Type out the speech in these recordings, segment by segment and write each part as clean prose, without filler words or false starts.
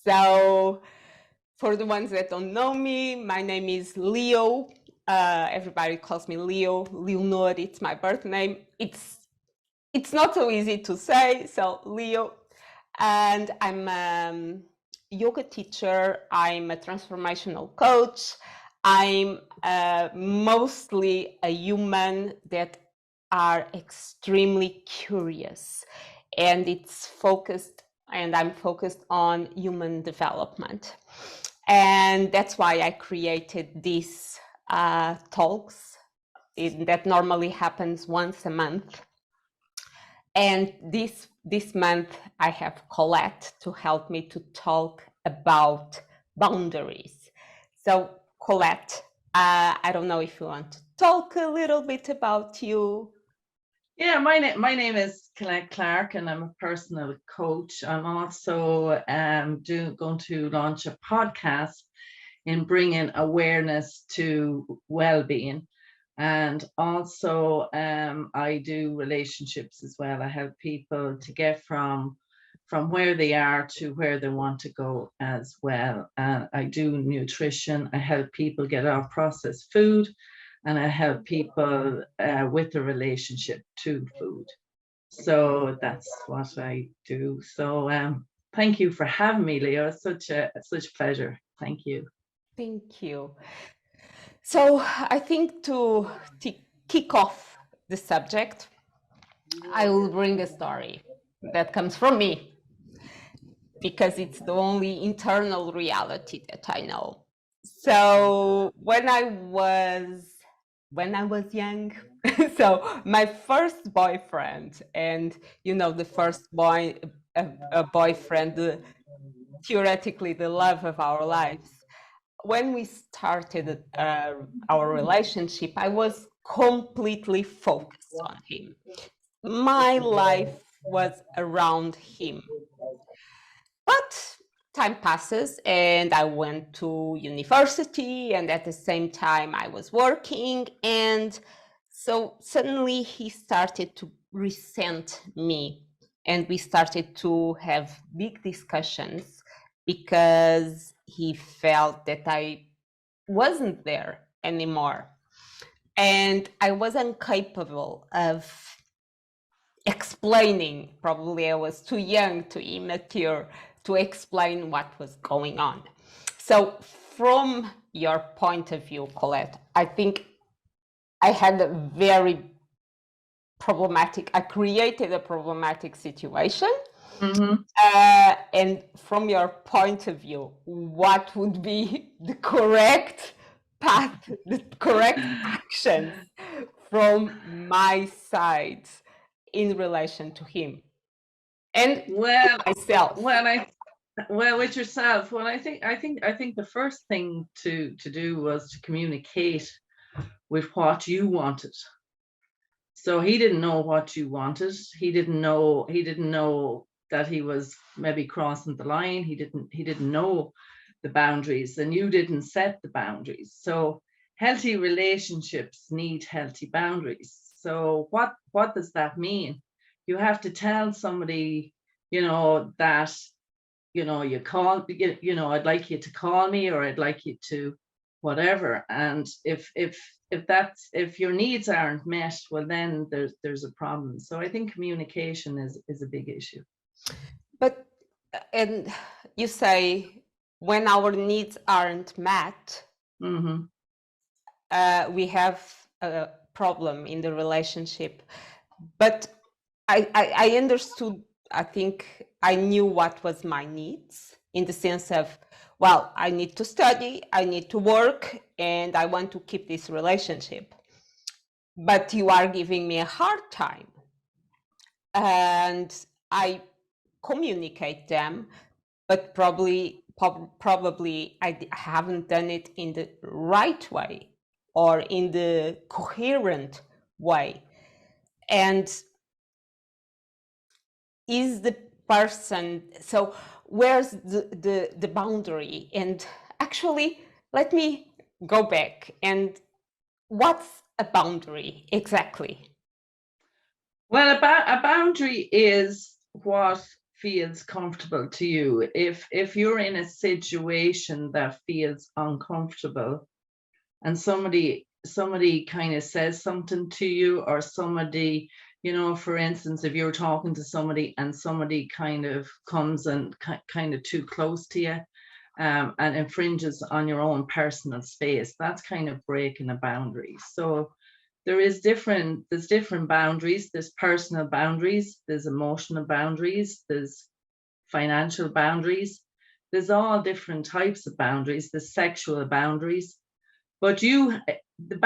So for the ones that don't know me, my name is Leo. Everybody calls me Leo. Leonor, it's my birth name. It's not so easy to say, so Leo. And I'm a yoga teacher. I'm a transformational coach. I'm mostly a human that are extremely curious, and I'm focused on human development. And that's why I created these talks that normally happens once a month. And this month I have Colette to help me to talk about boundaries. So Colette, I don't know if you want to talk a little bit about you. Yeah, my name is Colette Clarke, and I'm a personal coach. I'm also going to launch a podcast in bringing awareness to well-being, and also I do relationships as well. I help people to get from where they are to where they want to go as well. I do nutrition. I help people get off processed food, and I help people with the relationship to food. So that's what I do. So thank you for having me, Leo. It's such a pleasure. Thank you. Thank you. So I think to kick off the subject, I will bring a story that comes from me, because it's the only internal reality that I know. So when I was young, so my first boyfriend, and the first a boyfriend, theoretically the love of our lives. When we started our relationship, I was completely focused on him. My life was around him. But time passes and I went to university, and at the same time I was working, and so suddenly he started to resent me, and we started to have big discussions because he felt that I wasn't there anymore, and I was incapable of explaining. Probably I was too young, too immature to explain what was going on. So from your point of view, Colette, I think I had a very I created a problematic situation. Mm-hmm. And from your point of view, what would be the correct path, the correct actions from my side in relation to him and myself? With yourself. Well, I think the first thing to do was to communicate with what you wanted. So he didn't know what you wanted. He didn't know that he was maybe crossing the line. He didn't know the boundaries, and you didn't set the boundaries. So healthy relationships need healthy boundaries. So what does that mean? You have to tell somebody, that, you call, I'd like you to call me, or I'd like you to whatever. And if your needs aren't met, well, then there's a problem. So I think communication is a big issue. But and you say when our needs aren't met, Mm-hmm. we have a problem in the relationship. But I understood. I think I knew what was my needs, in the sense of, well, I need to study, I need to work, and I want to keep this relationship. But you are giving me a hard time, and I communicate them, but probably I haven't done it in the right way or in the coherent way. And is the person, so where's the boundary? And actually, let me go back. And what's a boundary exactly? Well, a boundary is what feels comfortable to you. If you're in a situation that feels uncomfortable, and somebody kind of says something to you, or somebody, for instance, if you're talking to somebody and somebody kind of comes and kind of too close to you, and infringes on your own personal space, that's kind of breaking a boundary. So there's different boundaries. There's personal boundaries, there's emotional boundaries, there's financial boundaries, there's all different types of boundaries, there's sexual boundaries. But the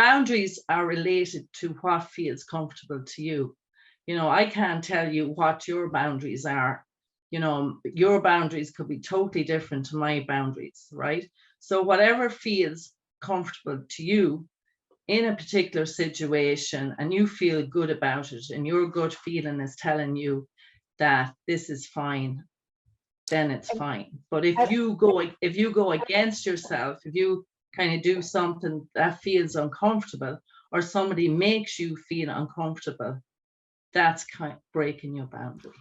boundaries are related to what feels comfortable to you. I can't tell you what your boundaries are. Your boundaries could be totally different to my boundaries, right? So whatever feels comfortable to you in a particular situation, and you feel good about it, and your gut feeling is telling you that this is fine, then it's fine. But if you go against yourself, if you kind of do something that feels uncomfortable, or somebody makes you feel uncomfortable, that's kind of breaking your boundary.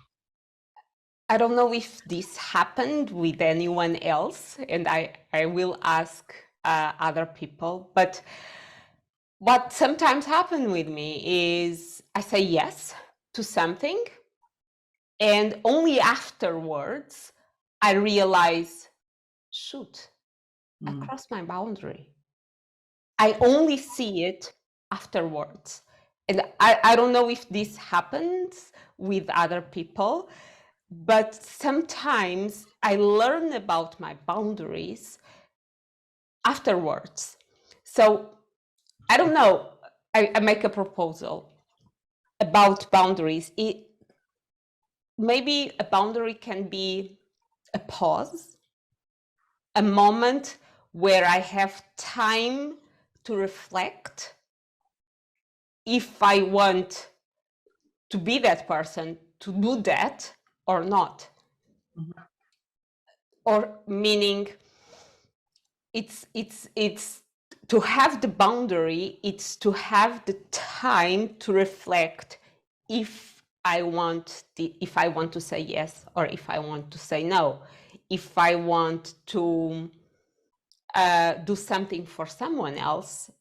I don't know if this happened with anyone else, and I will ask other people, but what sometimes happens with me is I say yes to something, and only afterwards I realize, shoot, I crossed my boundary. I only see it afterwards. And I don't know if this happens with other people, but sometimes I learn about my boundaries afterwards. So I don't know. I make a proposal about boundaries. Maybe a boundary can be a pause, a moment where I have time to reflect if I want to be that person, to do that or not. Mm-hmm. Or meaning it's to have the boundary, it's to have the time to reflect if I want to say yes or if I want to say no, if I want to do something for someone else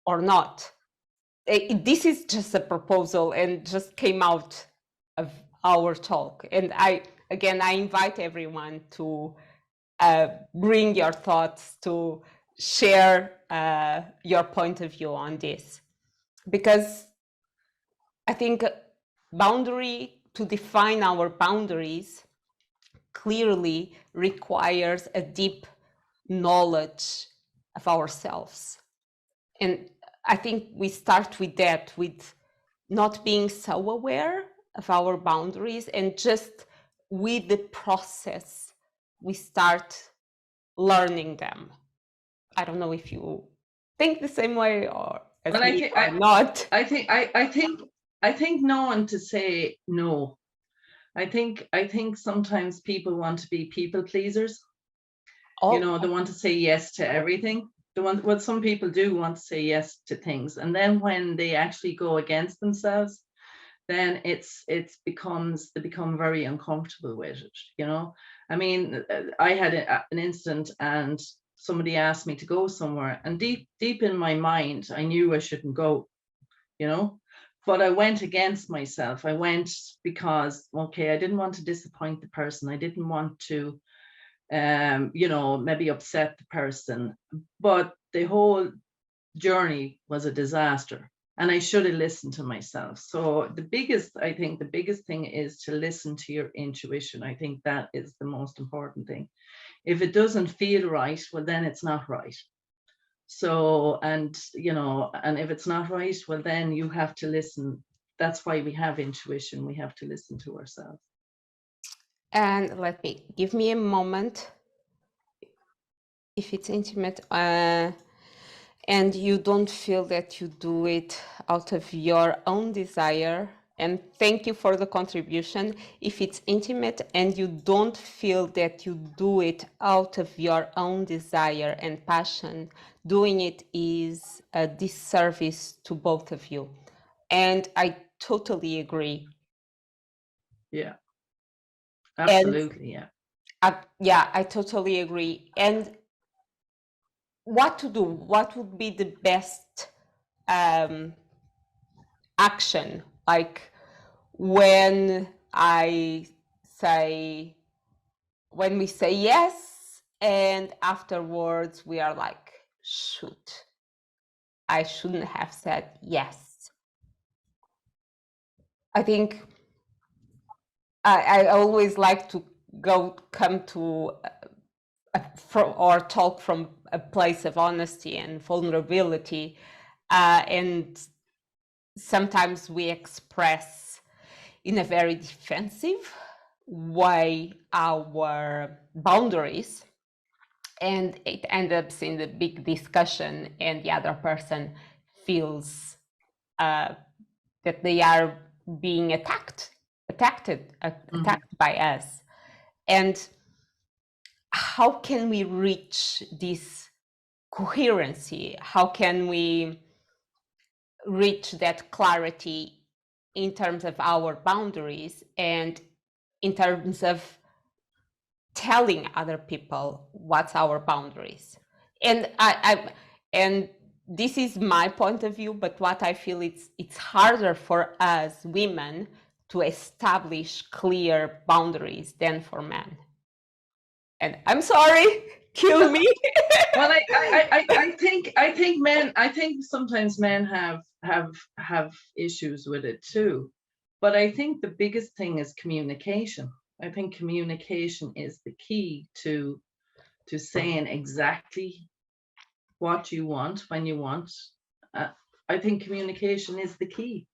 or not. This is just a proposal and just came out of our talk. And I invite everyone to bring your thoughts, to share your point of view on this. Because I think to define our boundaries clearly requires a deep knowledge of ourselves. And I think we start with that, with not being so aware of our boundaries, and just with the process, we start learning them. I don't know if you think the same way or as Well, me or not. I think no one to say no. I think sometimes people want to be people pleasers. They want to say yes to everything. What some people do want to say yes to things, and then when they actually go against themselves, then they become very uncomfortable with it. I mean, I had an incident, and somebody asked me to go somewhere, and deep in my mind, I knew I shouldn't go, but I went against myself. I went because, okay, I didn't want to disappoint the person. I didn't want to maybe upset the person, but the whole journey was a disaster, and I should have listened to myself. So the biggest thing is to listen to your intuition. I think that is the most important thing. If it doesn't feel right, well, then it's not right. So, and if it's not right, well, then you have to listen. That's why we have intuition. We have to listen to ourselves. And give me a moment. If it's intimate and you don't feel that you do it out of your own desire, and thank you for the contribution. If it's intimate and you don't feel that you do it out of your own desire and passion, doing it is a disservice to both of you. And I totally agree. Yeah. Absolutely, yeah. Yeah, I totally agree. And what to do? What would be the best action? Like when when we say yes, and afterwards we are like, shoot, I shouldn't have said yes. I think I always like to come to or talk from a place of honesty and vulnerability, and sometimes we express in a very defensive way our boundaries, and it ends up in the big discussion, and the other person feels that they are being attacked by us. And how can we reach this coherency? How can we reach that clarity in terms of our boundaries and in terms of telling other people what's our boundaries? And and this is my point of view, but what I feel it's harder for us women to establish clear boundaries than for men. And I'm sorry, kill me. Well, I think sometimes men have issues with it too, but I think the biggest thing is communication. I think communication is the key to saying exactly what you want when you want. I think communication is the key.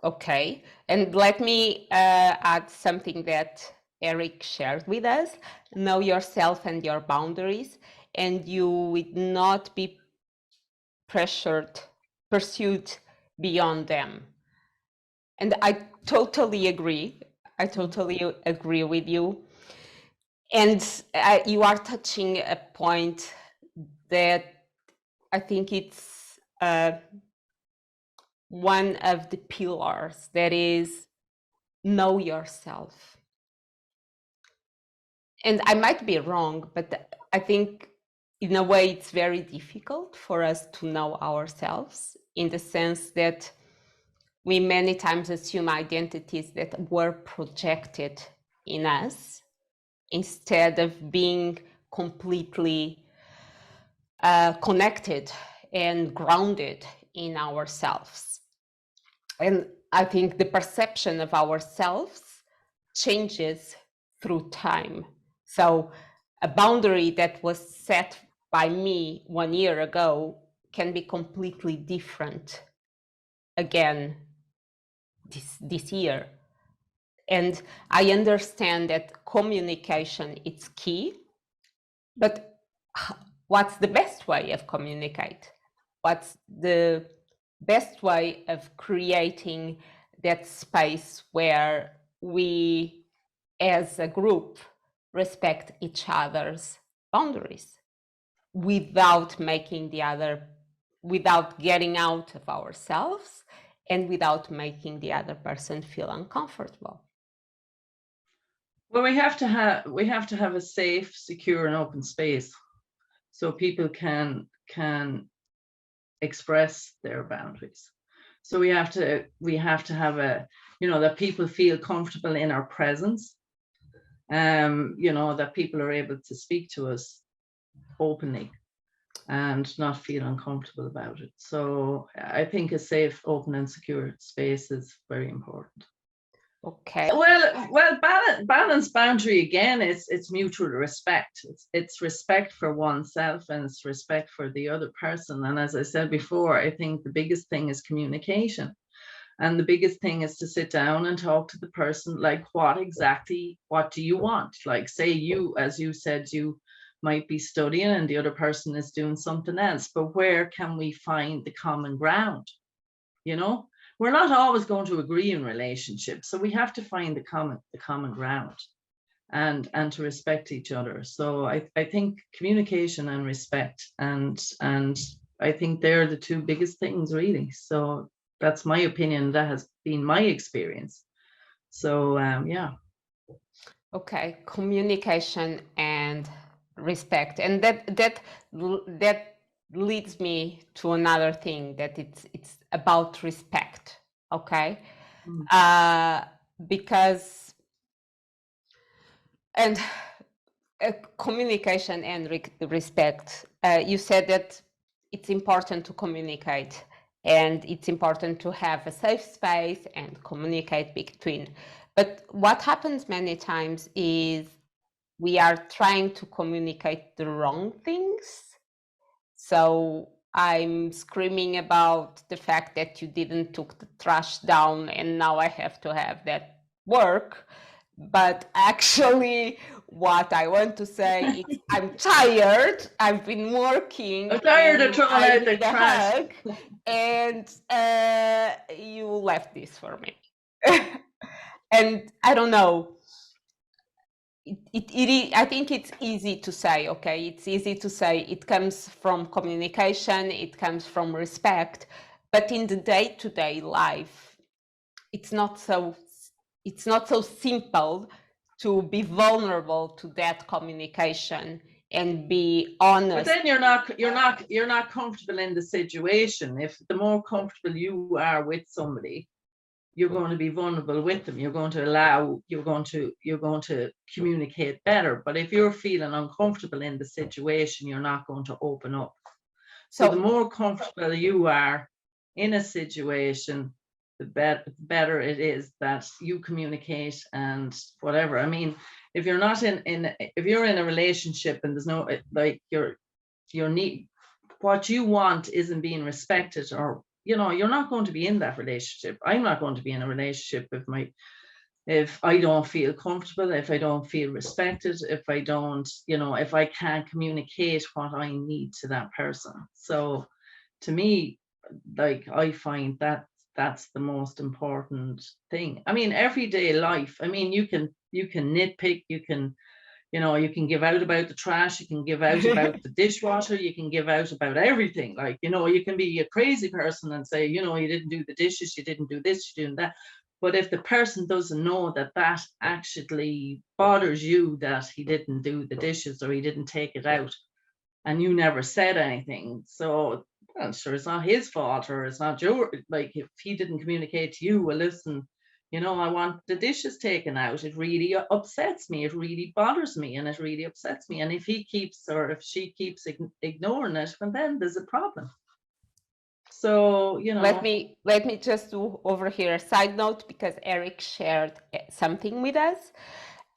Okay, and let me add something that Erik shared with us. Know yourself and your boundaries, and you would not be pursued beyond them. And I totally agree. I totally agree with you. And you are touching a point that I think it's one of the pillars, that is, know yourself. And I might be wrong, but I think in a way it's very difficult for us to know ourselves, in the sense that we many times assume identities that were projected in us instead of being completely connected and grounded in ourselves. And I think the perception of ourselves changes through time. So a boundary that was set by me 1 year ago can be completely different again this year. And I understand that communication is key, but what's the best way of communicate? What's the best way of creating that space where we as a group respect each other's boundaries without without getting out of ourselves and without making the other person feel uncomfortable? Well, we have to have a safe, secure, and open space so people can express their boundaries. So we have to have a, that people feel comfortable in our presence, that people are able to speak to us openly and not feel uncomfortable about it. So I think a safe, open, and secure space is very important. Okay. Well, balance boundary again. It's mutual respect. It's respect for oneself and it's respect for the other person. And as I said before, I think the biggest thing is communication, and the biggest thing is to sit down and talk to the person. Like, what do you want? Like, say you, as you said, you might be studying and the other person is doing something else, but where can we find the common ground? We're not always going to agree in relationships, so we have to find the common ground and to respect each other. So I think communication and respect, and I think they're the two biggest things, really. So that's my opinion. That has been my experience. So yeah. Okay, communication and respect, and that leads me to another thing, that it's about respect. Okay, Mm. uh, because and communication and respect. You said that it's important to communicate, and it's important to have a safe space and communicate between. But what happens many times is we are trying to communicate the wrong things. So I'm screaming about the fact that you didn't took the trash down, and now I have to have that work. But actually, what I want to say is I'm tired, I've been working, I'm tired of and throwing I out the need a trash. hug, and you left this for me. And I don't know, I think it's easy to say, okay, it's easy to say it comes from communication, it comes from respect, but in the day-to-day life, it's not so simple to be vulnerable to that communication and be But honest. then you're not comfortable in the situation. If the more comfortable you are with somebody, you're going to be vulnerable with them. You're going to communicate better. But if you're feeling uncomfortable in the situation, you're not going to open up. So the So more comfortable you are in a situation, the better it is that you communicate and whatever. I mean, if you're not if you're in a relationship and there's no, like, your need, what you want isn't being respected, or you're not going to be in that relationship. I'm not going to be in a relationship if I don't feel comfortable, if I don't feel respected, if I don't, if I can't communicate what I need to that person. So to me, like, I find that that's the most important thing. I mean, everyday life, I mean, you can nitpick, you can give out about the trash, you can give out about the dishwasher, you can give out about everything. Like, you can be a crazy person and say, you didn't do the dishes, you didn't do this, you didn't that. But if the person doesn't know that that actually bothers you, that he didn't do the dishes or he didn't take it out, and you never said anything, so, well, sure, it's not his fault, or it's not your, like, if he didn't communicate to you, well, listen, I want the dishes taken out. It really upsets me. It really bothers me, and it really upsets me. And if he keeps, or if she keeps ignoring it, well, then there's a problem. So, let me just do over here a side note, because Erik shared something with us.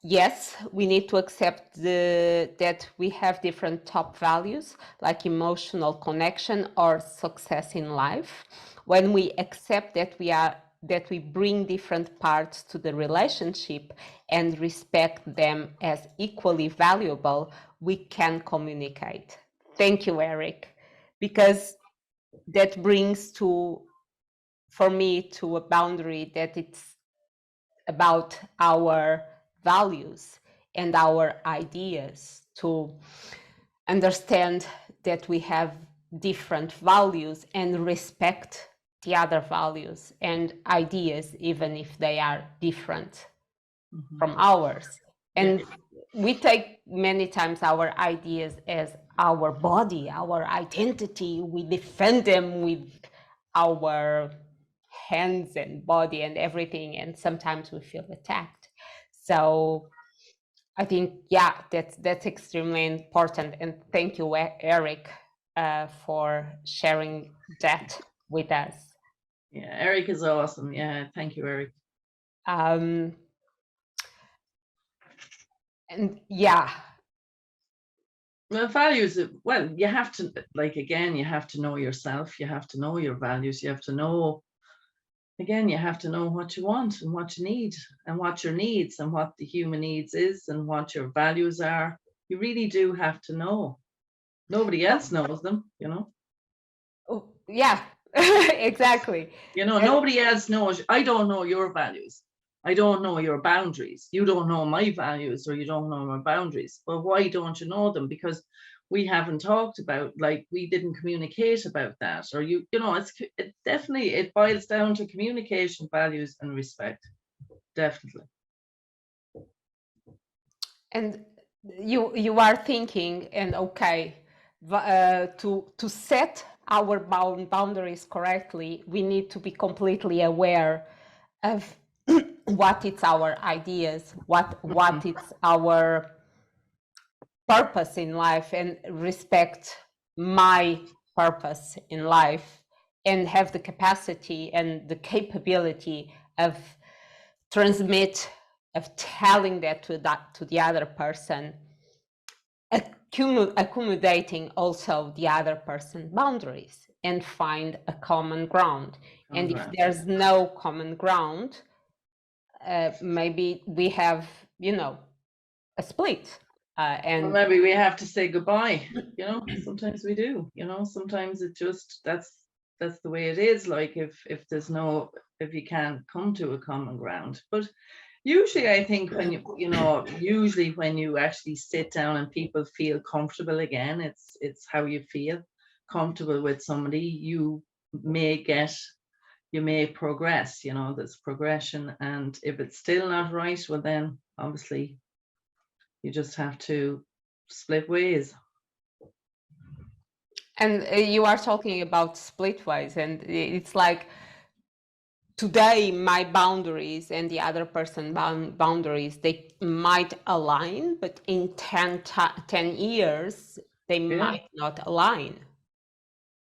Yes, we need to accept that we have different top values, like emotional connection or success in life. When we accept that we bring different parts to the relationship and respect them as equally valuable, we can communicate. Thank you, Erik, because that brings for me to a boundary that it's about our values and our ideas, to understand that we have different values and respect the other values and ideas, even if they are different from ours. yeah, And we take many times our ideas as our body, our identity. We defend them with our hands and body and everything, and sometimes we feel attacked. So I think, yeah, that's extremely important, and thank you, Erik, for sharing that with us. yeah, Erik is awesome. Yeah, thank you, Erik. um, and yeah, Well, values, well, you have to, like, again, you have to know yourself, you have to know your values, you have to know, again, you have to know what you want and what you need, and what your needs and what the human needs is, and what your values are. You really do have to know. Nobody else knows them. oh, yeah, exactly. And Nobody else knows. I don't know your values. I don't know your boundaries. You don't know my values, or you don't know my boundaries. But why don't you know them? Because we haven't talked about, like, we didn't communicate about that, or it definitely, it boils down to communication, values, and respect. definitely. And you are thinking, and okay, to set our boundaries correctly, we need to be completely aware of what it's our ideas, what it's our purpose in life, and respect my purpose in life, and have the capacity and the capability of transmit, of telling that to the other person, accommodating also the other person's boundaries, and find a common ground. And if there's no common ground, maybe we have, a split. And maybe we have to say goodbye. Sometimes we do. Sometimes it just that's the way it is. Like if you can't come to a common ground. But usually, I think when usually when you actually sit down and people feel comfortable again, it's how you feel comfortable with somebody. You may progress. There's progression, and if it's still not right, well, then obviously you just have to split ways. And you are talking about split ways, and it's like today my boundaries and the other person boundaries, they might align, but in 10 years they might not align.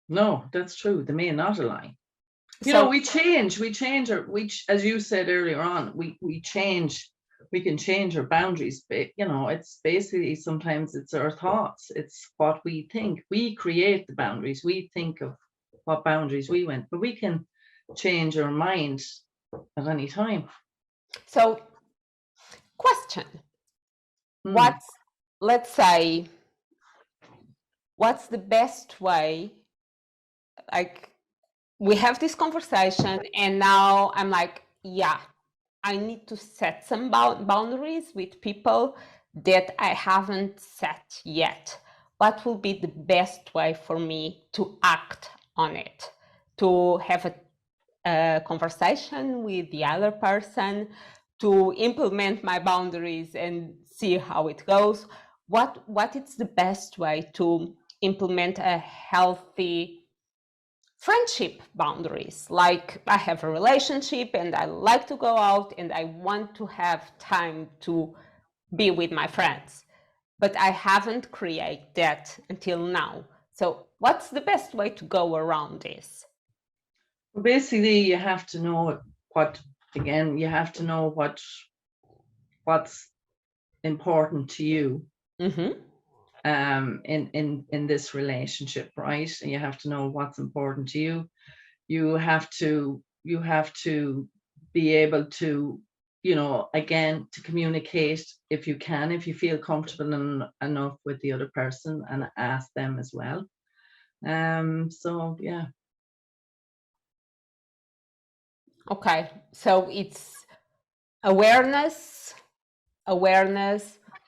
No, that's true. They may not align. So we change, as you said earlier on, we change, we can change our boundaries, but it's basically sometimes it's our thoughts, it's what we think. We create the boundaries, we think of what boundaries we want, but we can change our mind at any time. So question, let's say, what's the best way, like we have this conversation and now I'm like, yeah, I need to set some boundaries with people that I haven't set yet. What will be the best way for me to act on it? To have a conversation with the other person, to implement my boundaries and see how it goes. What is the best way to implement a healthy friendship boundaries? Like I have a relationship and I like to go out and I want to have time to be with my friends, but I haven't created that until now. So what's the best way to go around this? Well, basically you have to know what's important to you. Mm-hmm. In this relationship, right? And you have to know what's important to you. You have to be able to, again, to communicate if you can, if you feel comfortable enough with the other person, and ask them as well. So yeah. Okay, so it's awareness,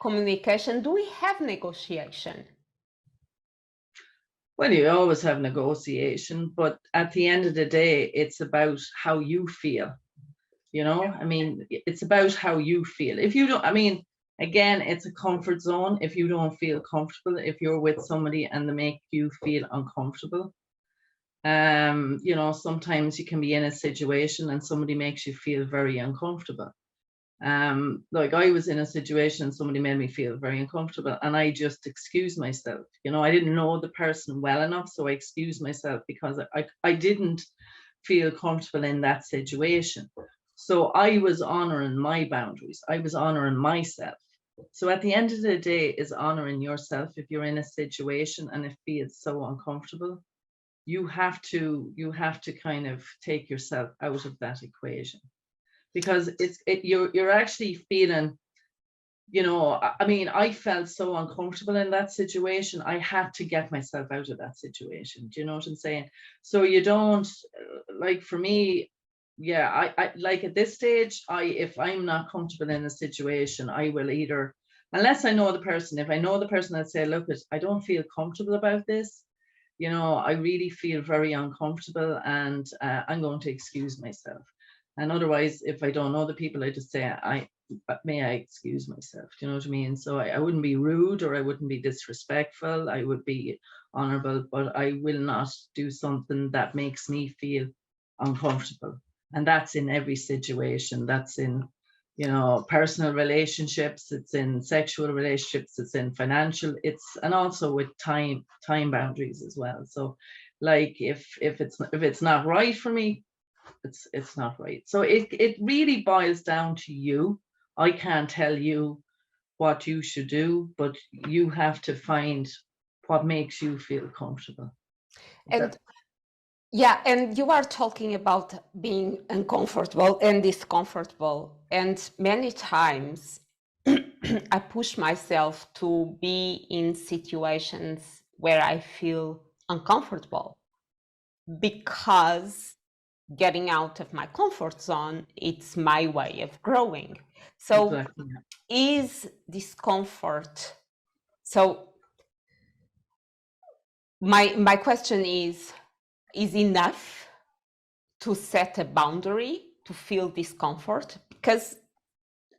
communication. Do we have negotiation? Well, you always have negotiation, but at the end of the day, it's about how you feel. I mean, it's about how you feel. If you don't, I mean, again, it's a comfort zone. If you don't feel comfortable, if you're with somebody and they make you feel uncomfortable, sometimes you can be in a situation and somebody makes you feel very uncomfortable. Like I was in a situation, somebody made me feel very uncomfortable, and I just excused myself. I didn't know the person well enough, so I excused myself because I didn't feel comfortable in that situation. So I was honoring my boundaries. I was honoring myself. So at the end of the day, is honoring yourself. If you're in a situation and it feels so uncomfortable, you have to kind of take yourself out of that equation, because you're actually feeling, I mean, I felt so uncomfortable in that situation. I had to get myself out of that situation. Do you know what I'm saying? So you don't, like, for me, yeah, I like at this stage, if I'm not comfortable in a situation, I will either, unless I know the person, if I know the person, I'd say, look, I don't feel comfortable about this. I really feel very uncomfortable, and I'm going to excuse myself. And otherwise, if I don't know the people, I just say, may I excuse myself? Do you know what I mean? So I wouldn't be rude, or I wouldn't be disrespectful. I would be honorable, but I will not do something that makes me feel uncomfortable. And that's in every situation. That's in, personal relationships, it's in sexual relationships, it's in financial, and also with time boundaries as well. So like if it's not right for me, it's not right. So it really boils down to you. I can't tell you what you should do, but you have to find what makes you feel comfortable. And yeah, and you are talking about being uncomfortable and discomfortable. And many times I push myself to be in situations where I feel uncomfortable, because getting out of my comfort zone, it's my way of growing. So Exactly. is discomfort, so my question is enough to set a boundary to feel discomfort? Because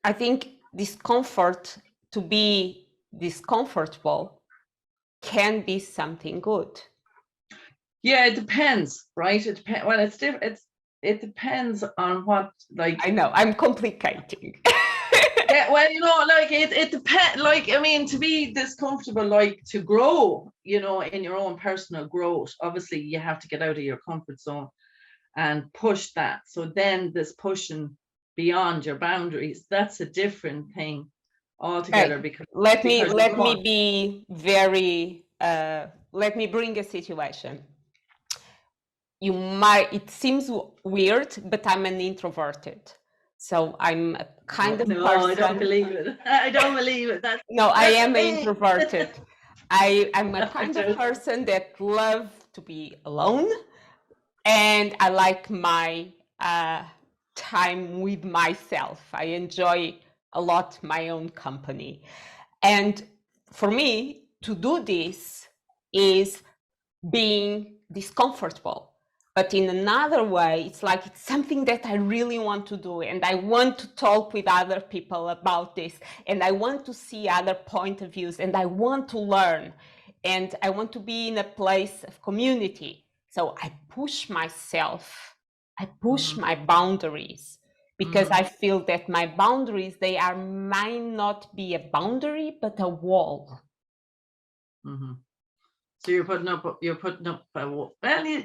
I think discomfort, to be discomfortable, can be something good. Yeah, it depends, right? It depends. Well, it's different. It depends on what, like. I know I'm complicating. Yeah, well, like it depends. Like, I mean, to be discomfortable, like to grow, in your own personal growth, obviously you have to get out of your comfort zone and push that. So then this pushing beyond your boundaries, that's a different thing altogether. Right. Because Let me you be very. Let me bring a situation. It seems weird, but I'm an introverted. So I'm a kind of no, person. I don't believe it. I don't believe it. No, I am me. introverted. I'm a kind of person that love to be alone, and I like my time with myself. I enjoy a lot my own company. And for me, to do this is being discomfortable. But in another way, it's like it's something that I really want to do, and I want to talk with other people about this, and I want to see other point of views, and I want to learn, and I want to be in a place of community. So I push myself, I push my boundaries, because I feel that my boundaries, might not be a boundary, but a wall. So you're putting up a wall. Well,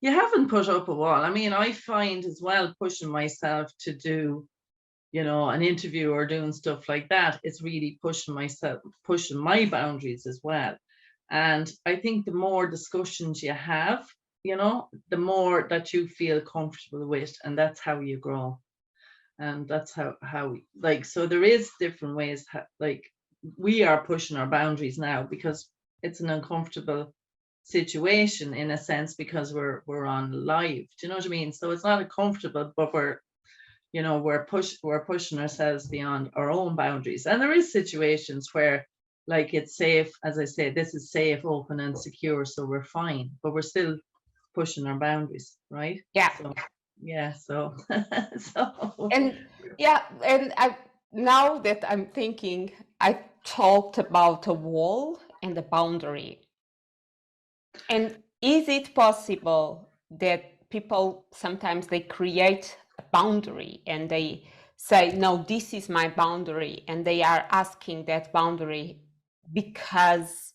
you haven't put up a wall. I mean, I find as well, pushing myself to do, an interview or doing stuff like that, it's really pushing my boundaries as well. And I think the more discussions you have, the more that you feel comfortable with, and that's how you grow. And that's how like, so there is different ways, like we are pushing our boundaries now because it's an uncomfortable situation in a sense, because we're on live. Do you know what I mean? So it's not a comfortable, but we're pushing ourselves beyond our own boundaries. And there is situations where, like, it's safe, as I say, this is safe, open and secure, so we're fine, but we're still pushing our boundaries, right? Yeah. So, yeah, so so And yeah, and now that I'm thinking, I talked about a wall and a boundary. And is it possible that people sometimes they create a boundary and they say, no, this is my boundary, and they are asking that boundary because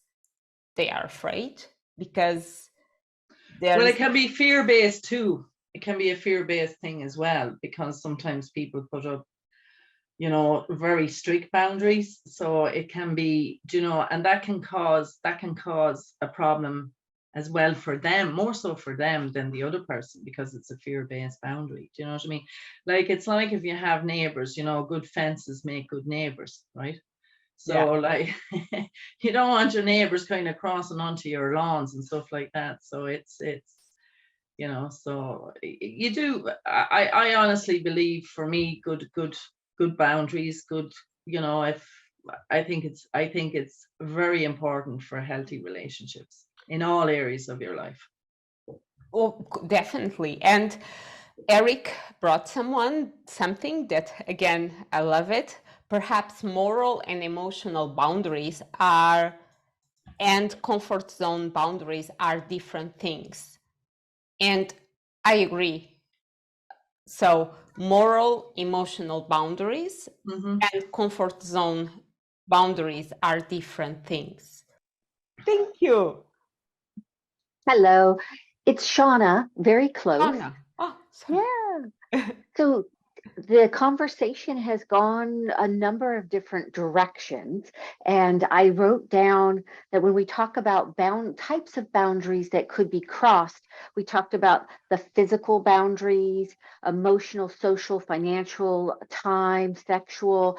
they are afraid, because well, there's it can be fear-based too. It can be a fear-based thing as well, because sometimes people put up, very strict boundaries. So it can be, and that can cause a problem as well for them, more so for them than the other person, because it's a fear-based boundary. Do you know what I mean? Like, it's like if you have neighbors, good fences make good neighbors, right? So like, you don't want your neighbors kind of crossing onto your lawns and stuff like that. So it's so you do. I honestly believe, for me, good boundaries, good, if I think it's very important for healthy relationships in all areas of your life. Oh, definitely. And Erik brought something that, again, I love it. Perhaps moral and emotional boundaries are, and comfort zone boundaries are different things. And I agree. So moral, emotional boundaries and comfort zone boundaries are different things. Thank you. Hello, it's Shawna, very close. Anna. Oh, sorry. Yeah. So the conversation has gone a number of different directions. And I wrote down that when we talk about types of boundaries that could be crossed, we talked about the physical boundaries, emotional, social, financial, time, sexual.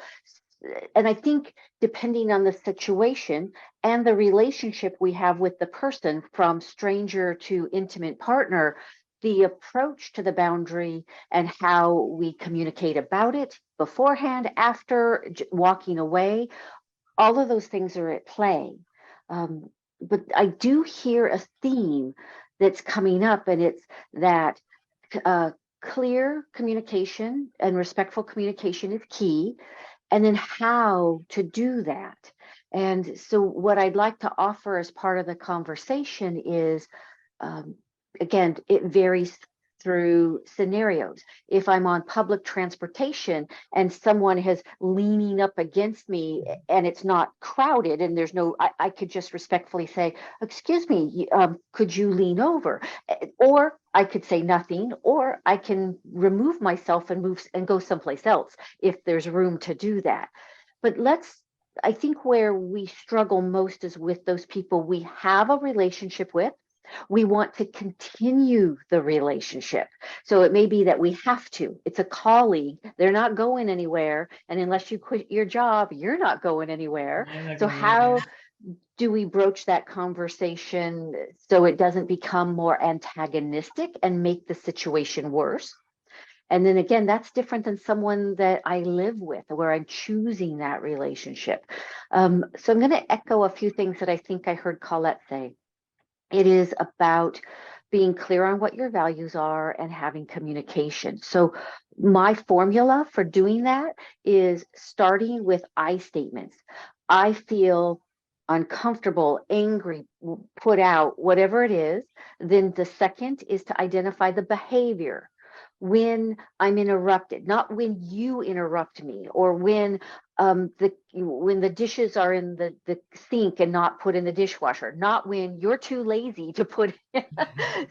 And I think depending on the situation and the relationship we have with the person, from stranger to intimate partner, the approach to the boundary and how we communicate about it beforehand, after, walking away, all of those things are at play. But I do hear a theme that's coming up, and it's that uh, clear communication and respectful communication is key, and then how to do that. And so, what I'd like to offer as part of the conversation is, um, again, it varies through scenarios. If I'm on public transportation and someone has leaning up against me and it's not crowded and there's no, I could just respectfully say, excuse me, could you lean over? Or I could say nothing, or I can remove myself and move and go someplace else if there's room to do that. But I think where we struggle most is with those people we have a relationship with. We want to continue the relationship. So it may be that we have to. It's a colleague. They're not going anywhere. And unless you quit your job, you're not going anywhere. So how do we broach that conversation so it doesn't become more antagonistic and make the situation worse? And then again, that's different than someone that I live with, where I'm choosing that relationship. So I'm going to echo a few things that I think I heard Colette say. It is about being clear on what your values are and having communication. So my formula for doing that is starting with I statements. I feel uncomfortable, angry, put out, whatever it is. Then the second is to identify the behavior. When I'm interrupted, not when you interrupt me, or when the dishes are in the sink and not put in the dishwasher, not when you're too lazy to put in.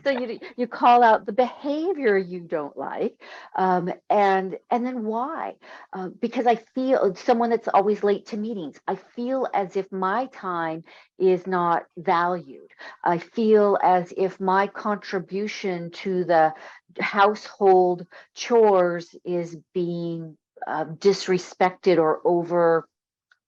So you call out the behavior you don't like, and then why? Because I feel someone that's always late to meetings. I feel as if my time is not valued. I feel as if my contribution to the household chores is being disrespected or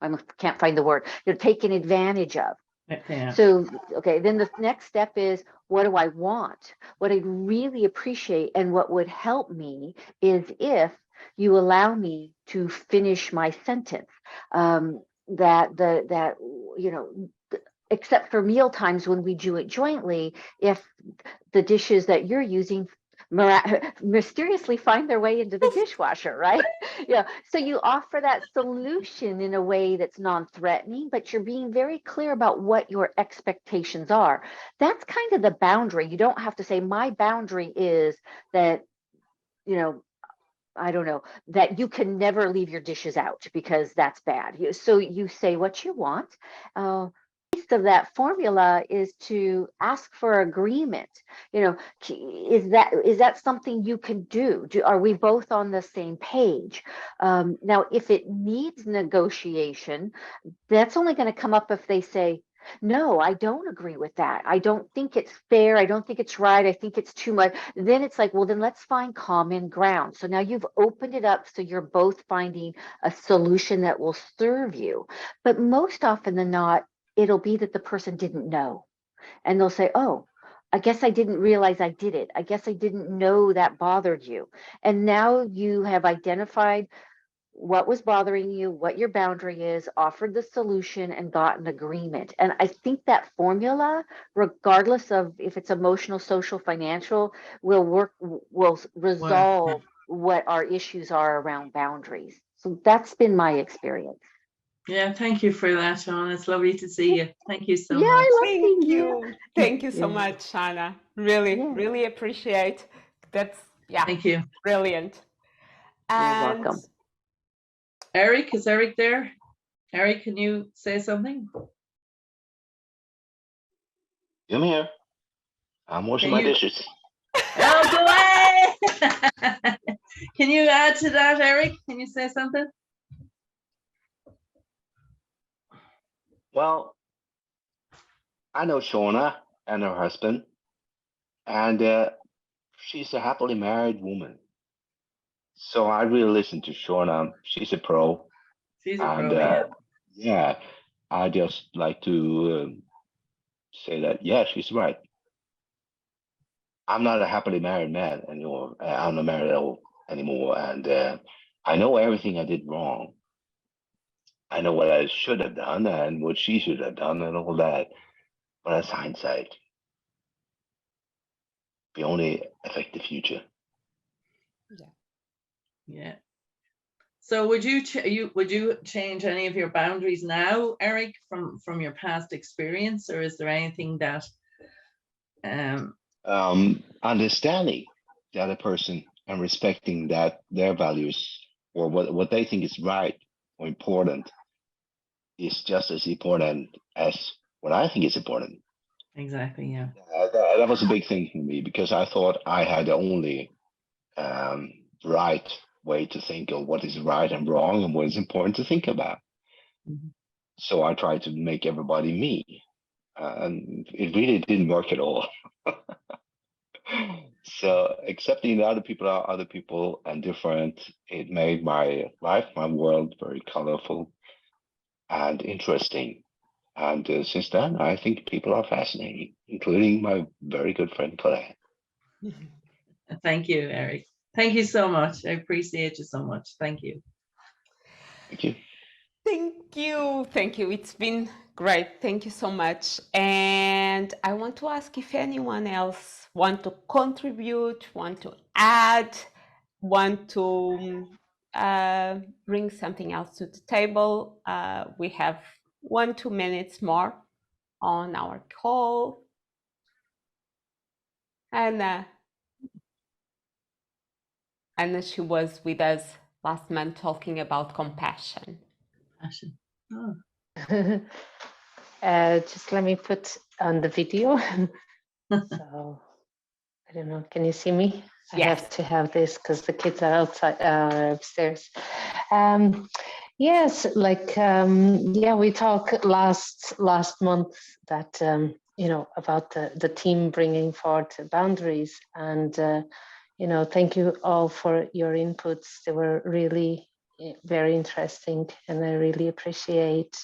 I can't find the word, you're taken advantage of. Yeah. So, okay, then the next step is, what do I want? What I really appreciate and what would help me is if you allow me to finish my sentence. That except for meal times when we do it jointly, if the dishes that you're using mysteriously find their way into the dishwasher, right? Yeah. So you offer that solution in a way that's non-threatening, but you're being very clear about what your expectations are. That's kind of the boundary. You don't have to say, my boundary is that, I don't know, that you can never leave your dishes out because that's bad. So you say what you want. Of that formula is to ask for agreement. Is that something you can do? Are we both on the same page? Now, if it needs negotiation, that's only going to come up if they say, no, I don't agree with that. I don't think it's fair. I don't think it's right. I think it's too much. Then it's like, well, then let's find common ground. So now you've opened it up so you're both finding a solution that will serve you. But most often than not, it'll be that the person didn't know. And they'll say, oh, I guess I didn't realize I did it. I guess I didn't know that bothered you. And now you have identified what was bothering you, what your boundary is, offered the solution, and got an agreement. And I think that formula, regardless of if it's emotional, social, financial, will Well, resolve what our issues are around boundaries. So that's been my experience. yeah, thank you for that, Sean. It's lovely to see you. Thank you so Yeah, much. I love Thank seeing you. you. Thank you so Yeah, much, Shawna. Really, yeah. really appreciate. That's, yeah, Thank you. brilliant. You're And welcome. Erik, is Erik there? Erik, can you say something? I'm here. I'm washing Can my you? dishes. Oh, go away! Can you add to that, Erik? Can you say something? Well, I know Shawna and her husband, and she's a happily married woman. So I really listen to Shawna. She's a pro, She's a and pro, yeah. yeah, I just like to say that yeah, she's right. I'm not a happily married man anymore. I'm not married at all anymore, and I know everything I did wrong. I know what I should have done and what she should have done and all that. But that's hindsight. We only affect the future. Yeah. So would you change any of your boundaries now, Erik, from your past experience, or is there anything that Understanding the other person and respecting that their values or what they think is right or important is just as important as what I think is important. exactly, yeah. That was a big thing for me because I thought I had the only um, right way to think of what is right and wrong and what is important to think about. Mhm. So I tried to make everybody me, and it really didn't work at all. So accepting that other people are other people and different, it made my life, my world very colorful and interesting. And since then, I think people are fascinating, including my very good friend Colette. Thank you, Erik. Thank you so much. I appreciate you so much. Thank you. Thank you. thank you. Thank you. It's been great. Thank you so much. And I want to ask if anyone else want to contribute, want to add, want to bring something else to the table. We have 1-2 minutes more on our call. Anna she was with us last month talking about compassion. Passion. Oh. Just let me put on the video. So I don't know, can you see me? I Yes. have to have this because the kids are outside upstairs. Yes, like yeah, we talked last month that you know, about the team bringing forward boundaries, and you know, thank you all for your inputs. They were really very interesting, and I really appreciate.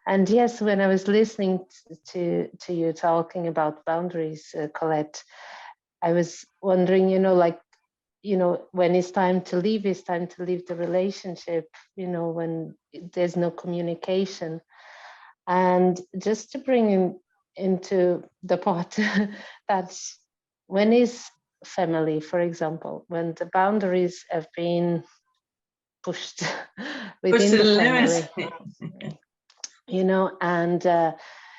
And yes, when I was listening to you talking about boundaries, Colette, I was wondering, you know, like, you know, when it's time to leave, it's time to leave the relationship, you know, when there's no communication. And just to bring into the pot that when is family, for example, when the boundaries have been pushed Push within to the the family, limit. you know, and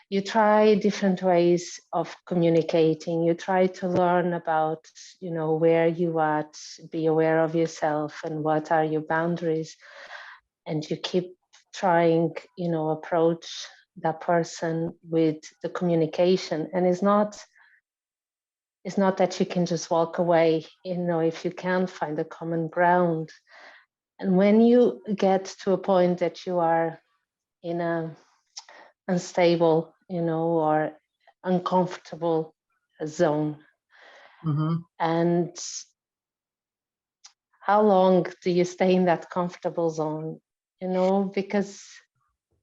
you try different ways of communicating. You try to learn about, you know, where you at, be aware of yourself and what are your boundaries. And you keep trying, you know, approach that person with the communication. And it's not that you can just walk away, you know, if you can't find a common ground. And when you get to a point that you are in a unstable, you know, or uncomfortable zone. Mm-hmm. And how long do you stay in that comfortable zone? You know, because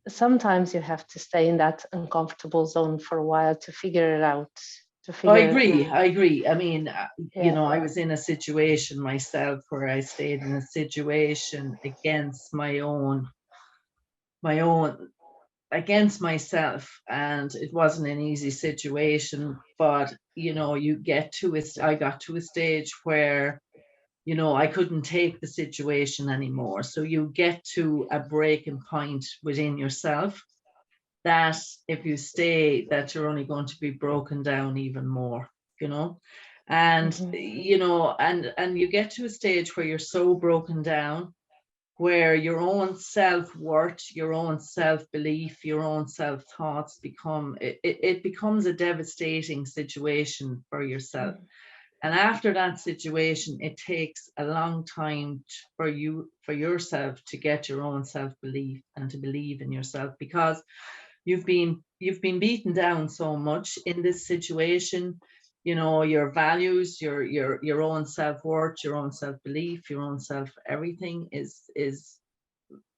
sometimes you have to stay in that uncomfortable zone for a while to figure it out. to I figure. agree. I agree. I mean, you Yeah. know, I was in a situation myself where I stayed in a situation against my own against myself, and it wasn't an easy situation. But you know, I got to a stage where, you know, I couldn't take the situation anymore. So you get to a breaking point within yourself that if you stay, that you're only going to be broken down even more, you know. And you know, and you get to a stage where you're so broken down, where your own self-worth, your own self-belief, your own self-thoughts it becomes a devastating situation for yourself. And after that situation, it takes a long time for yourself to get your own self-belief and to believe in yourself, because you've been beaten down so much in this situation. You know, your values, your own self-worth, your own self-belief, your own self everything is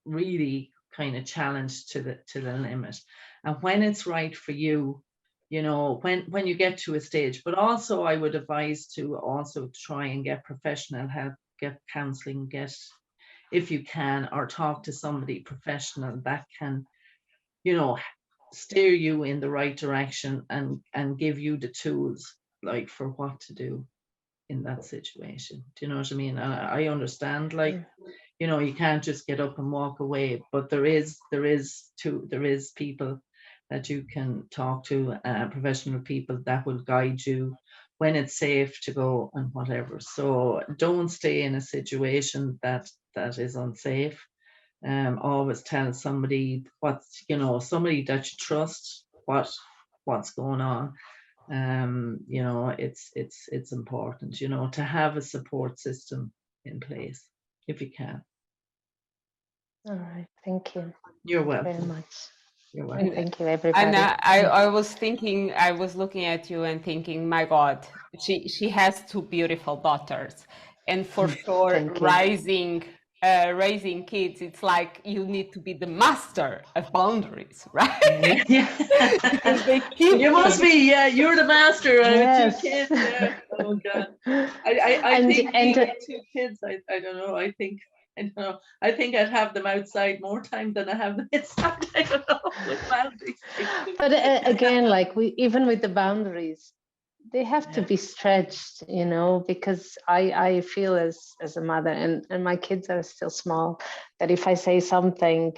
really kind of challenged to the limit. And when it's right for you, you know, when you get to a stage. But also I would advise to also try and get professional help, get counseling, get, if you can, or talk to somebody professional that can, you know, steer you in the right direction and give you the tools like for what to do in that situation. Do you know what I mean? And I understand, like, you know, you can't just get up and walk away, but there is people that you can talk to, professional people that will guide you when it's safe to go and whatever. So don't stay in a situation that is unsafe. Always tell somebody what's, you know, somebody that you trust what's going on. You know, it's important, you know, to have a support system in place if you can. All right. Thank you. You're Very welcome. much. You're And welcome. thank you, And everybody. I was thinking, I was looking at you and thinking, my God, she has two beautiful daughters, and for sure, Thank you. raising kids, it's like you need to be the master of boundaries, right? Yeah. Because they keep You must be, yeah, you're the master with two Yes. kids. Yeah. Oh God. I think being with two kids, I don't know. I don't know. I think I'd have them outside more time than I have them inside. I don't know, with boundaries. But again, like even with the boundaries, they have to Yeah. be stretched, you know, because I feel as a mother, and my kids are still small, that if I say something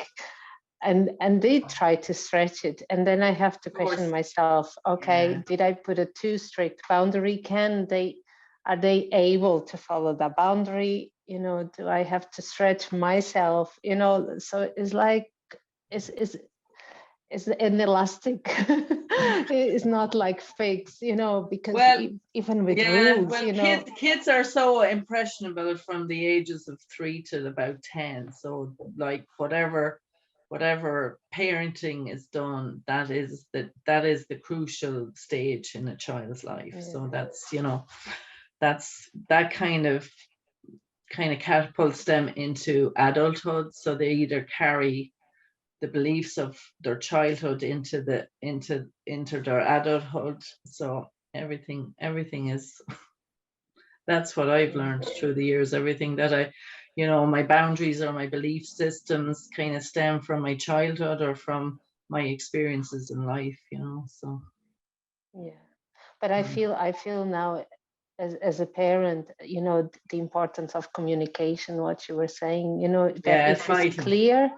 and they try to stretch it, and then I have to question myself, okay, Yeah. did I put a too strict boundary? Are they able to follow the boundary? You know, do I have to stretch myself? You know, so it's like it's an elastic. It's not like fixed, you know, because Well, even with yeah, rules, well, you know. kids are so impressionable from the ages of 3 to about 10. So like whatever parenting is done, that is the crucial stage in a child's life. Yeah. So that's, you know, that kind of catapults them into adulthood. So they either carry the beliefs of their childhood into their adulthood. So everything is, that's what I've learned through the years. Everything that you know, my boundaries or my belief systems kind of stem from my childhood or from my experiences in life, you know. So Yeah, but I feel now as a parent, you know, the importance of communication, what you were saying, you know, that yeah, it's vital.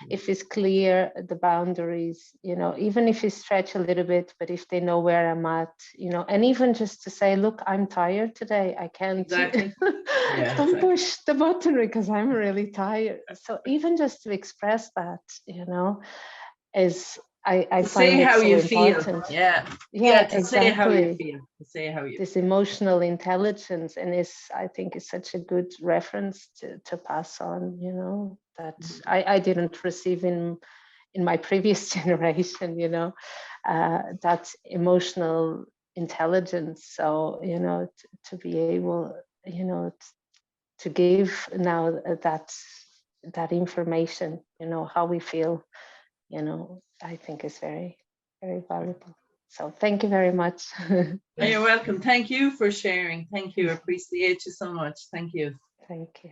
if it's clear the boundaries, you know, even if you stretch a little bit, but if they know where I'm at, you know, and even just to say, look, I'm tired today, I can't. Exactly. Yeah, Don't exactly. push the button because I'm really tired. So even just to express that, you know, is I To find say it how so you feel. important. Yeah. Yeah, To say how you exactly. feel. To say how you This feel. emotional intelligence, and I think is such a good reference to pass on, you know, that I didn't receive in my previous generation, you know, that emotional intelligence. So, you know, to be able, you know, to give now that information, you know, how we feel, you know, I think is very, very valuable. So thank you very much. You're welcome. Thank you for sharing. Thank you. Appreciate you so much. Thank you. Thank you.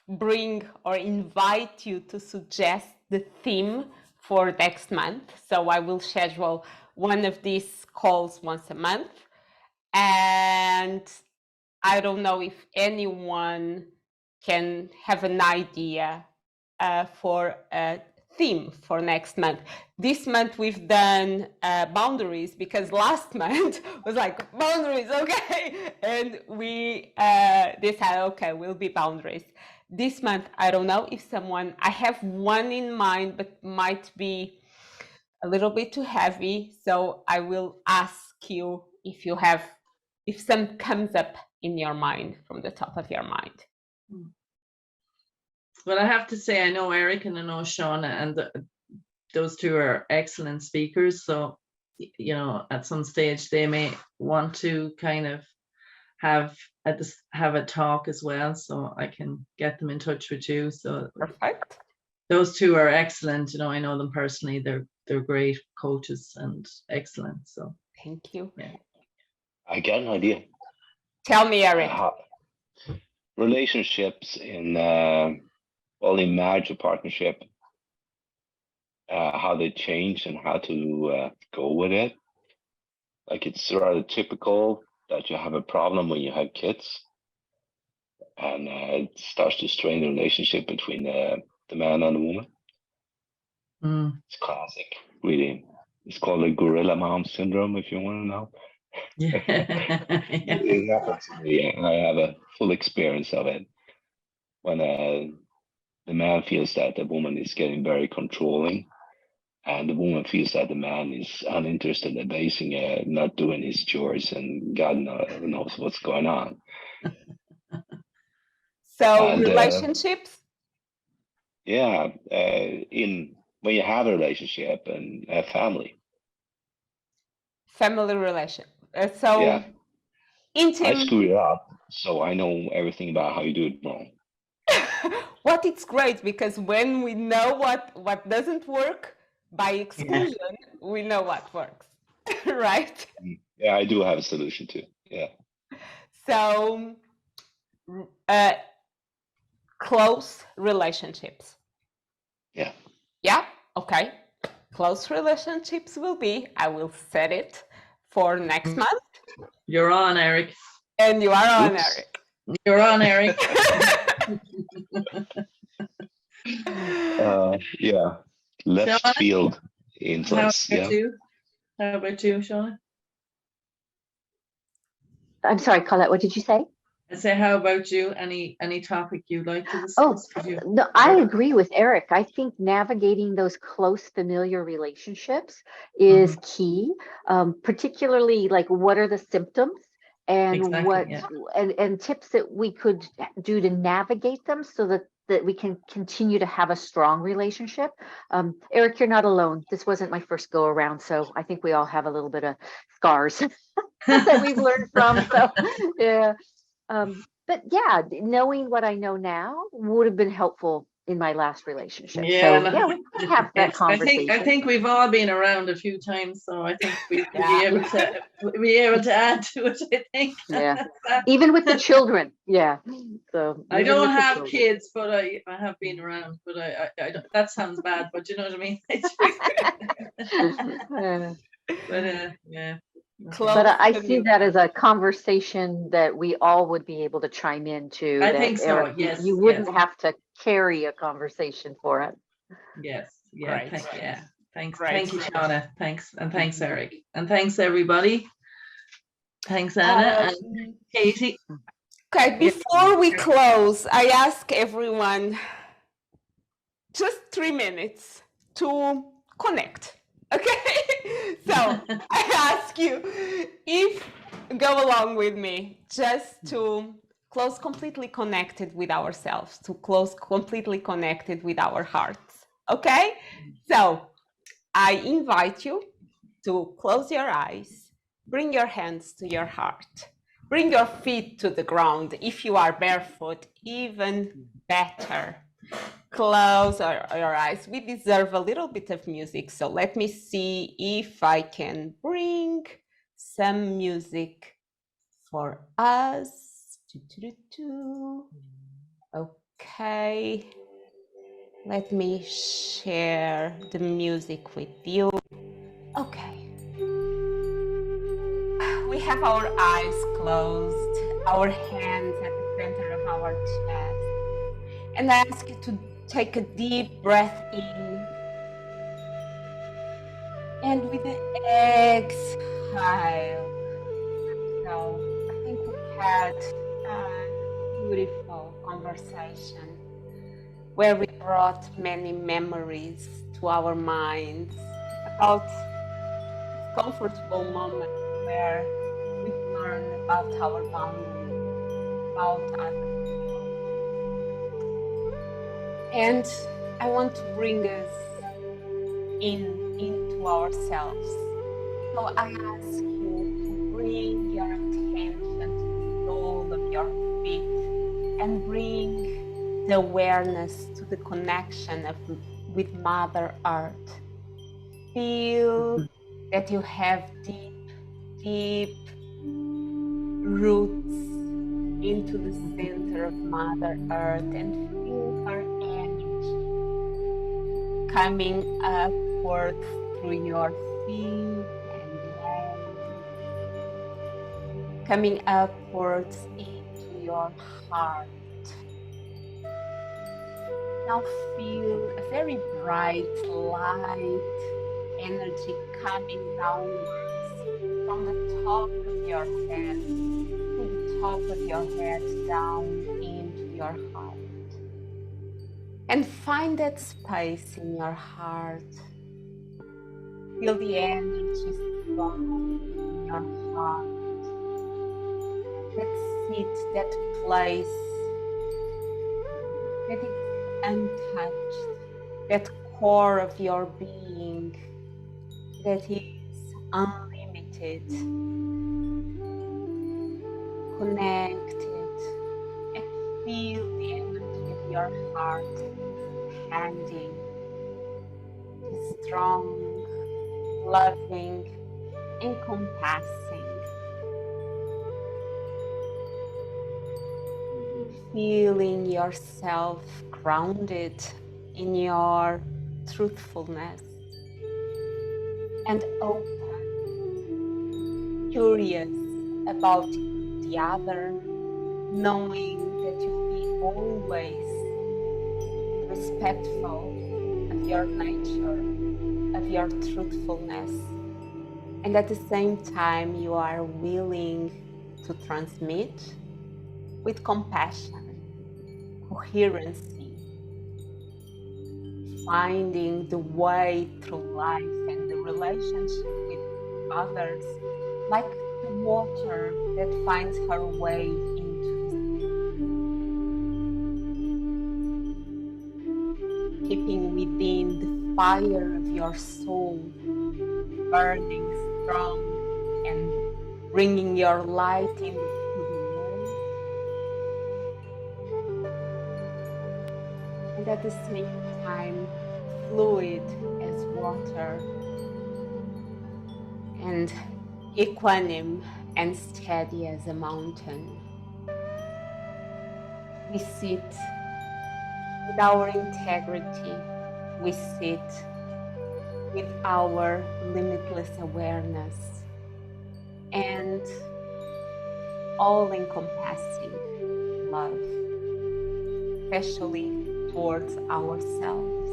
Bring or invite you to suggest the theme for next month. So I will schedule one of these calls once a month. And I don't know if anyone can have an idea for a theme for next month. This month we've done boundaries, because last month was like boundaries, okay, and we decided, okay, will be boundaries. This month I don't know if someone, I have one in mind, but might be a little bit too heavy, so I will ask you if you have, if some comes up in your mind, from the top of your mind. Well, I have to say, I know Erik and I know Shawna, and those two are excellent speakers. So, you know, at some stage they may want to kind of have a talk as well, so I can get them in touch with you. So Perfect. those two are excellent. You know, I know them personally. They're great coaches and excellent. So Thank you. yeah. I got an idea. Tell me, Erik. Relationships in well, in marriage or partnership, how they change and how to go with it. Like, it's rather typical that you have a problem when you have kids, and it starts to strain the relationship between the man and the woman. It's classic, really. It's called the gorilla mom syndrome, if you want to know. Yeah. It happens to me. I have a full experience of it. When the man feels that the woman is getting very controlling, and the woman feels that the man is uninterested in basing it, not doing his chores, and God knows what's going on. So And, relationships? Yeah, when you have a relationship and a family. Family relation. So Yeah. I intimate. screwed it up, so I know everything about how you do it wrong. What it's great, because when we know what doesn't work, by exclusion, we know what works, right? Yeah, I do have a solution too. Yeah. So close relationships. Yeah. Yeah, okay. Close relationships will be, I will set it for next month. You're on, Erik. And you are on, Oops. Erik. You're on, Erik. Yeah. Left Shawna? field influence. How Yeah. about you, Shawna? I'm sorry, Colette, what did you say? I say, how about you? Any topic you'd like to discuss? No, I agree with Erik. I think navigating those close familiar relationships is key, particularly like what are the symptoms and and tips that we could do to navigate them so that we can continue to have a strong relationship. Erik, you're not alone. This wasn't my first go around, so I think we all have a little bit of scars that we've learned from. So yeah. But yeah, knowing what I know now would have been helpful in my last relationship. Yeah, so yeah, we can have that conversation. I think we've all been around a few times, so I think we'll be able to add to it. I think. Yeah, even with the children. Yeah. So I don't have kids, but I have been around. But I that sounds bad, but you know what I mean. But yeah. But I see that as a conversation that we all would be able to chime into. I think so. Erik, Yes. You wouldn't have to carry a conversation for it. Yes. Yeah. Thanks. Great. Thank you, Shawna. Thanks. And thanks, Erik. And thanks, everybody. Thanks, Anna and Katie. Okay, before we close, I ask everyone just 3 minutes to connect. Okay, so I ask you, if go along with me, just to close completely connected with ourselves, to close completely connected with our hearts. Okay, so I invite you to close your eyes, bring your hands to your heart, bring your feet to the ground. If you are barefoot, even better. close your eyes. We deserve a little bit of music. So let me see if I can bring some music for us. Okay. Let me share the music with you. Okay. We have our eyes closed, our hands at the center of our chest. And I ask you to take a deep breath in. And with the exhale. So I think we had a beautiful conversation where we brought many memories to our minds about comfortable moments where we learn about our boundaries, about other people. And I want to bring us into ourselves. So I ask you to bring your attention to the sole of your feet and bring the awareness to the connection with Mother Earth. Feel that you have deep roots into the center of Mother Earth and feel her energy coming upward through your feet and legs, coming upwards into your heart. Now feel a very bright light energy coming downwards from the top of your head to the top of your head down into your heart. And find that space in your heart. Feel the energy strong in your heart. That seat, that place that is untouched, that core of your being that is unlimited, connected, and feel the energy of your heart expanding, strong, loving, encompassing. Feeling yourself grounded in your truthfulness and open, curious about the other, knowing that you'll be always respectful of your nature, of your truthfulness, and at the same time you are willing to transmit with compassion, coherency, finding the way through life and the relationship with others, like the water that finds her way into the sea. Keeping within the fire of your soul, burning strong and bringing your light into the world. And at the same time, fluid as water and equanimous and steady as a mountain. We sit with our integrity. We sit with our limitless awareness and all-encompassing love, especially towards ourselves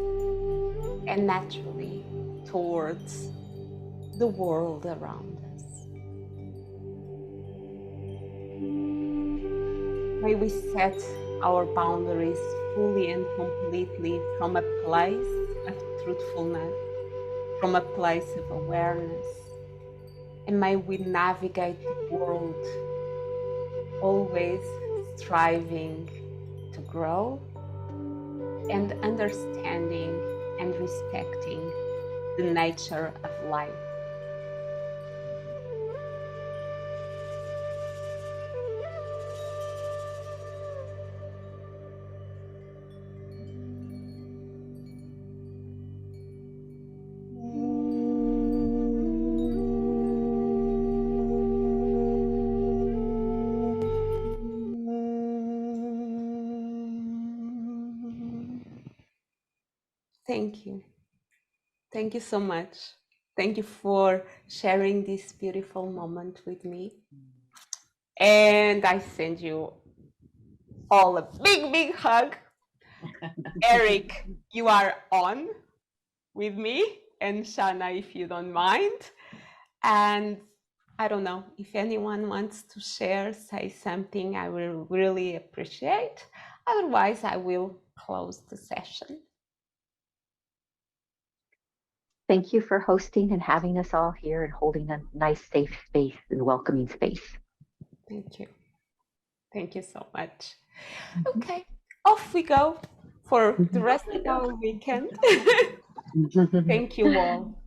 and naturally towards the world around us. May we set our boundaries fully and completely from a place of truthfulness, from a place of awareness, and may we navigate the world always striving to grow and understanding and respecting the nature of life. Thank you. Thank you so much. Thank you for sharing this beautiful moment with me. And I send you all a big, big hug. Erik, you are on with me, and Shawna, if you don't mind. And I don't know, if anyone wants to share, say something, I will really appreciate. Otherwise, I will close the session. Thank you for hosting and having us all here and holding a nice, safe space and welcoming space. Thank you. Thank you so much. Okay, off we go for the rest of our weekend. Thank you all.